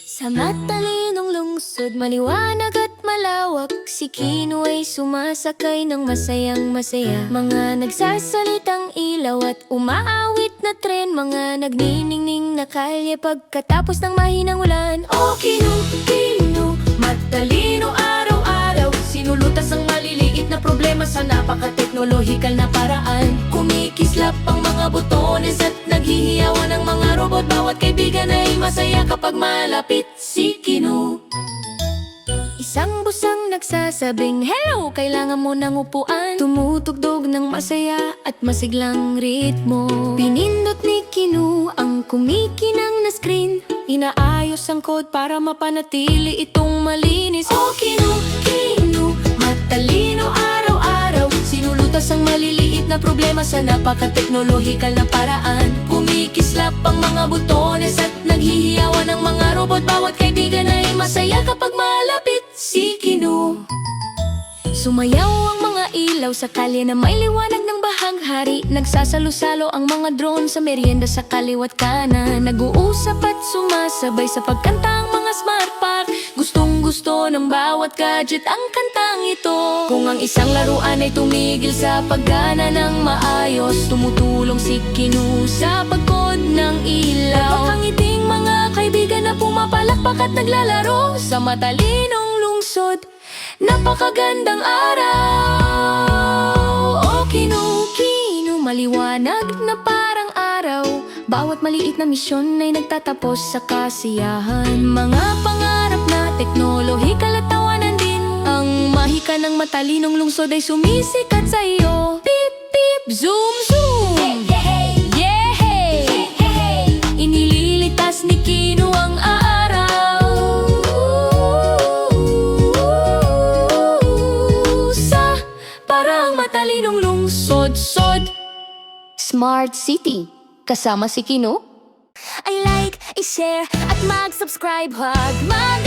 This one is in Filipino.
Sa matalinong lungsod, maliwanag at malawak, si Kino ay sumasakay ng masayang masaya. Mga nagsasalitang ilaw at umaawit na tren, mga nagniningning na kalye pagkatapos ng mahinang ulan. O Kino, Kino, matalino araw-araw, sinulutas ang maliliit na problema sa napaka-teknolohikal na paraan. Kumikislap ang mga botones at naghihiyawan ang mga robot. Bawat kaibigan ay masaya kapag malapit si Kino. Isang busang nagsasabing, "Hello, kailangan mo ng upuan." Tumutugtog ng masaya at masiglang ritmo. Pinindot ni Kino ang kumikinang na screen. Inaayos ang code para mapanatili itong malinis. O Kino, Kino, matalino araw-araw, sinulutas ang maliliit na problema sa napaka-teknolohikal na paraan. Kumikislap ang mga botones at naghihiyawan ang mga robot. Bawat kaibigan ay masaya kapag malapit si Kino. Sumayaw ang mga ilaw sa kalye na may liwanag ng bahaghari. Nagsasalo-salo ang mga drone sa merienda sa kaliwat kanan. Nag-uusap at sumasabay sa pagkanta ang mga smart park. Gustong-gusto ng bawat gadget ang kantang ito. Kung ang isang laruan ay tumigil sa paggana ng maayos, tumutulong si Kino sa pagkod ng ilaw. Napakangiting mga kaibigan na pumapalakpak at naglalaro sa matalinong lungsod. Napakagandang araw. O Kino, Kino, maliwanag na parang araw. Bawat maliit na misyon ay nagtatapos sa kasiyahan. Mga pangarap na teknolohikal at tawanan din. Ang mahika ng matalinong lungsod ay sumisikat sa iyo. Pip, pip, zoom, zoom. Yeah! Inililitas ni Kino ang araw. Parang matalinong lungsod, sod. Smart City, kasama si Kino. I like, i-share at mag-subscribe. Huwag mag